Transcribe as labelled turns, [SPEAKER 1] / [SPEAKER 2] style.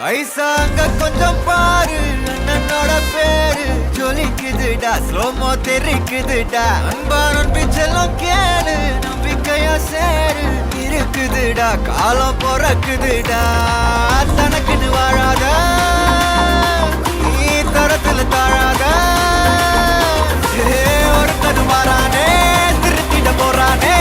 [SPEAKER 1] ஐசாங்க கொஞ்சம் பாரு அண்ணனோட பேரு ஜொலிக்குதுடா ஸ்லோமோ தெரிக்குதுடா அன்பான பிச்செல்லாம் கேளு நம்பிக்கையா சேரு இருக்குதுடா காலம் பிறக்குதுடா தனக்குன்னு வாழாத நீ தரத்துல தாழாத ஒருத்தனு மாறானே திருத்திட போறானே